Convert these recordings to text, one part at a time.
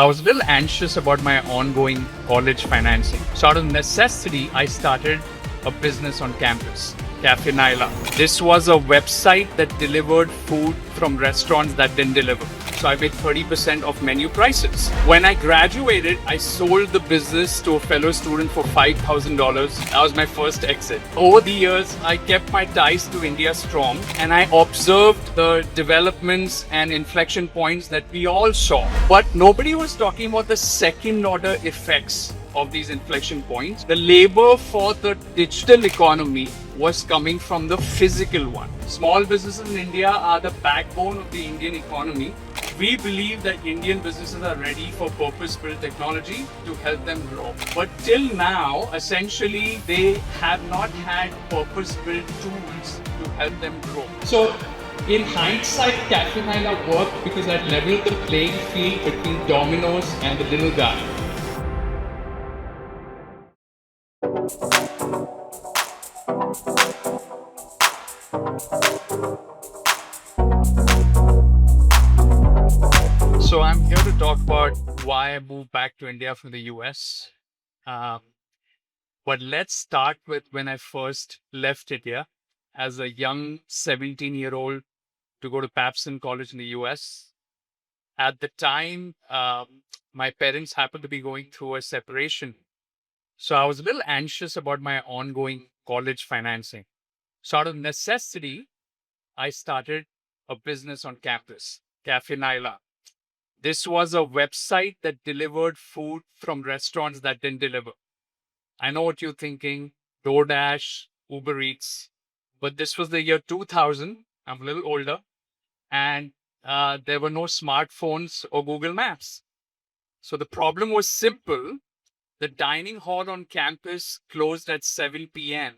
I was a little anxious about my ongoing college financing. So out of necessity, I started a business on campus, Cafe Naila. This was a website that delivered food from restaurants that didn't deliver. So I made 30% of menu prices. When I graduated, I sold the business to a fellow student for $5,000. That was my first exit. Over the years, I kept my ties to India strong and I observed the developments and inflection points that we all saw. But nobody was talking about the second order effects of these inflection points. The labor for the digital economy was coming from the physical one. Small businesses in India are the backbone of the Indian economy. We believe that Indian businesses are ready for purpose-built technology to help them grow. But till now, essentially, they have not had purpose-built tools to help them grow. So, in hindsight, Cafe Naila worked because I leveled the playing field between Domino's and the little guy. So I'm here to talk about why I moved back to India from the US. But let's start with when I first left India as a young 17-year-old to go to Papson College in the US. At the time, my parents happened to be going through a separation. So I was a little anxious about my ongoing college financing. So out of necessity, I started a business on campus, Cafe Naila. This was a website that delivered food from restaurants that didn't deliver. I know what you're thinking, DoorDash, Uber Eats, but this was the year 2000. I'm a little older, and there were no smartphones or Google Maps. So the problem was simple. The dining hall on campus closed at 7 p.m.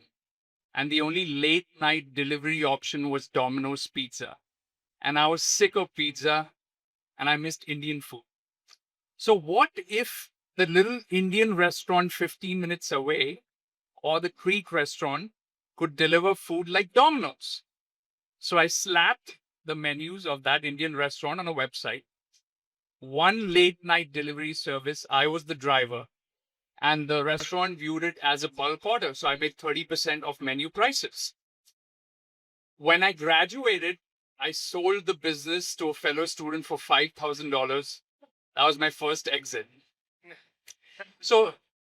and the only late night delivery option was Domino's Pizza. And I was sick of pizza and I missed Indian food. So what if the little Indian restaurant 15 minutes away or the Creek restaurant could deliver food like Domino's? So I slapped the menus of that Indian restaurant on a website. One late night delivery service, I was the driver, and the restaurant viewed it as a bulk order. So I made 30% of menu prices. When I graduated, I sold the business to a fellow student for $5,000. That was my first exit. So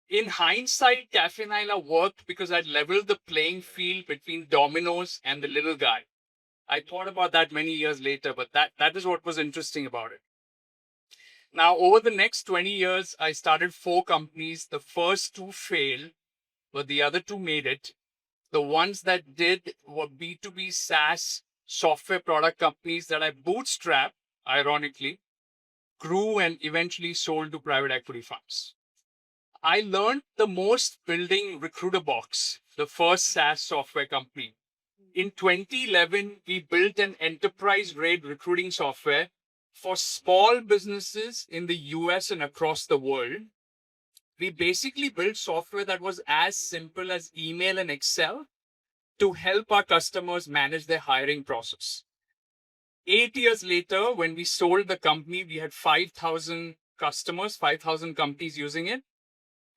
in hindsight, Cafe Naila worked because I leveled the playing field between Domino's and the little guy. I thought about that many years later, but that is what was interesting about it. Now, over the next 20 years, I started 4 companies. The first 2 failed, but the other 2 made it. The ones that did were B2B SaaS software product companies that I bootstrapped, ironically, grew and eventually sold to private equity firms. I learned the most building RecruiterBox, the first SaaS software company. In 2011, we built an enterprise-grade recruiting software for small businesses in the US and across the world. We basically built software that was as simple as email and Excel to help our customers manage their hiring process. 8 years later, when we sold the company, we had 5,000 customers, 5,000 companies using it.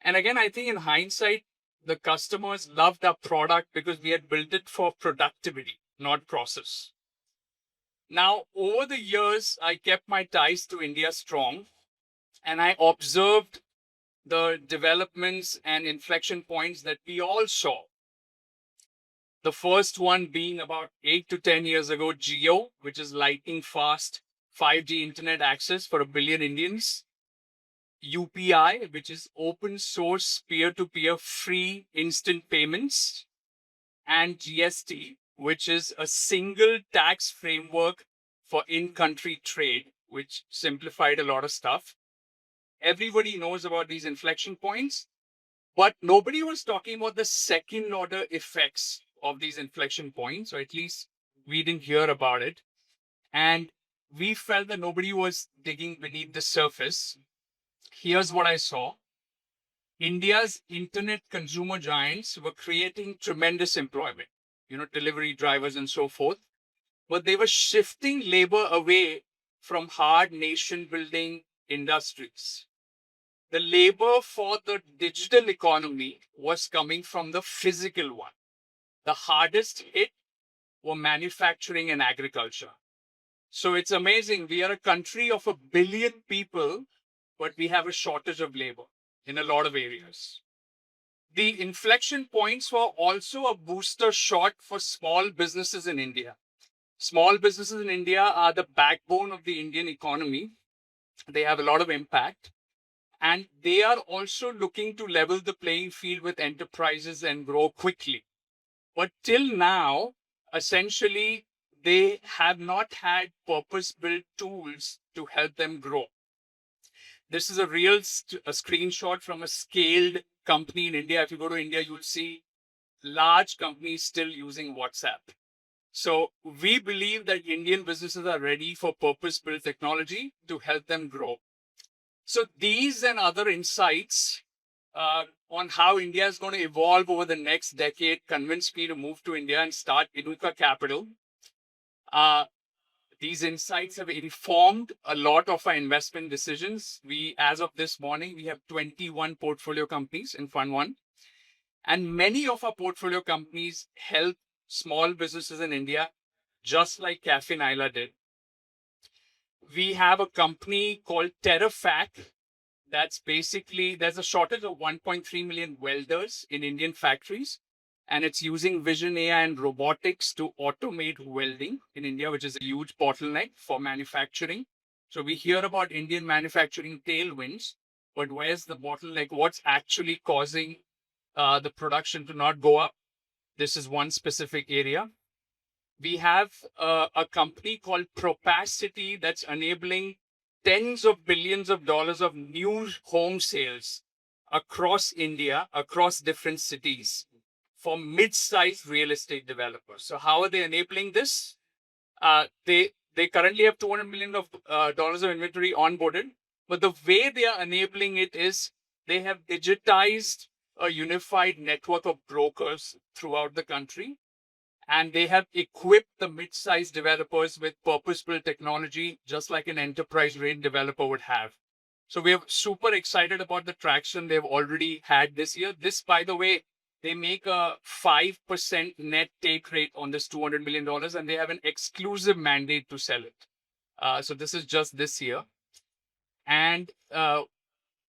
And again, I think in hindsight, the customers loved our product because we had built it for productivity, not process. Now, over the years, I kept my ties to India strong and I observed the developments and inflection points that we all saw. The first one being about 8 to 10 years ago, Jio, which is lightning fast 5G internet access for 1 billion Indians. UPI, which is open source peer-to-peer free instant payments. And GST, which is a single tax framework for in-country trade, which simplified a lot of stuff. Everybody knows about these inflection points, but nobody was talking about the second order effects of these inflection points, or at least we didn't hear about it. And we felt that nobody was digging beneath the surface. Here's what I saw. India's internet consumer giants were creating tremendous employment, delivery drivers and so forth, but they were shifting labor away from hard nation building industries. The labor for the digital economy was coming from the physical one. The hardest hit were manufacturing and agriculture. So it's amazing. We are a country of 1 billion people, but we have a shortage of labor in a lot of areas. The inflection points were also a booster shot for small businesses in India. Small businesses in India are the backbone of the Indian economy. They have a lot of impact. And they are also looking to level the playing field with enterprises and grow quickly. But till now, essentially, they have not had purpose-built tools to help them grow. This is a real a screenshot from a scaled company in India. If you go to India, you'll see large companies still using WhatsApp. So we believe that Indian businesses are ready for purpose-built technology to help them grow. So these and other insights on how India is going to evolve over the next decade convinced me to move to India and start Inuka Capital. These insights have informed a lot of our investment decisions. As of this morning, we have 21 portfolio companies in Fund 1. And many of our portfolio companies help small businesses in India, just like Cafe Naila did. We have a company called TerraFac. That's basically, there's a shortage of 1.3 million welders in Indian factories. And it's using vision AI and robotics to automate welding in India, which is a huge bottleneck for manufacturing. So we hear about Indian manufacturing tailwinds, but where's the bottleneck? What's actually causing the production to not go up? This is one specific area. We have a company called Propacity that's enabling tens of billions of dollars of new home sales across India, across different cities for mid-sized real estate developers. So how are they enabling this? They currently have $200 million of dollars of inventory onboarded, but the way they are enabling it is they have digitized a unified network of brokers throughout the country. And they have equipped the mid-sized developers with purpose-built technology, just like an enterprise-grade developer would have. So we're super excited about the traction they've already had this year. This, by the way, they make a 5% net take rate on this $200 million, and they have an exclusive mandate to sell it. So this is just this year. And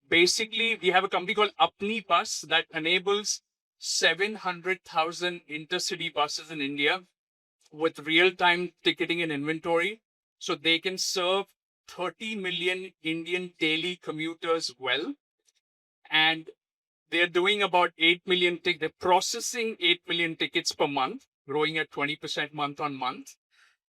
basically, we have a company called Apni Bus that enables 700,000 intercity buses in India with real-time ticketing and inventory. So they can serve 30 million Indian daily commuters well. And they're doing about 8 million tickets. They're processing 8 million tickets per month, growing at 20% month on month.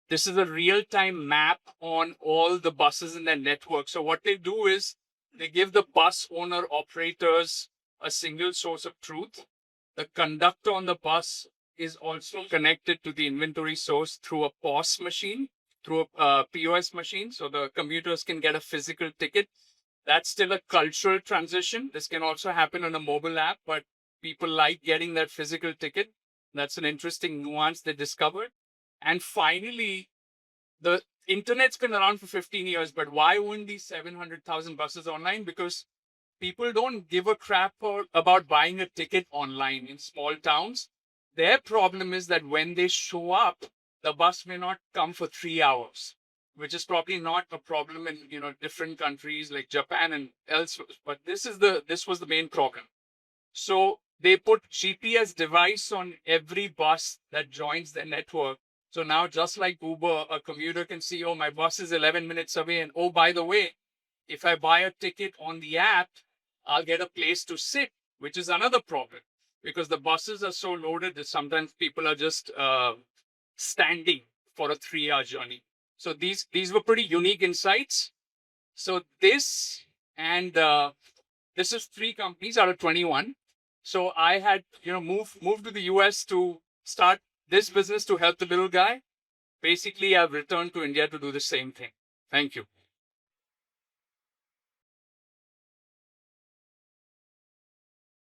This is a real-time map on all the buses in their network. So what they do is they give the bus owner operators a single source of truth. The conductor on the bus is also connected to the inventory source through a POS machine, through a POS machine. So the commuters can get a physical ticket. That's still a cultural transition. This can also happen on a mobile app, but people like getting that physical ticket. That's an interesting nuance they discovered. And finally, the internet's been around for 15 years, but why wouldn't these 700,000 buses online? Because people don't give a crap about buying a ticket online in small towns. Their problem is that when they show up, the bus may not come for 3 hours, which is probably not a problem in different countries like Japan and elsewhere. But this was the main problem. So they put GPS device on every bus that joins their network. So now, just like Uber, a commuter can see, oh, my bus is 11 minutes away. And oh, by the way, if I buy a ticket on the app, I'll get a place to sit, which is another problem because the buses are so loaded that sometimes people are just standing for a 3-hour journey. So these were pretty unique insights. So this is 3 companies out of 21. So I had moved to the US to start this business to help the little guy. Basically, I've returned to India to do the same thing. Thank you.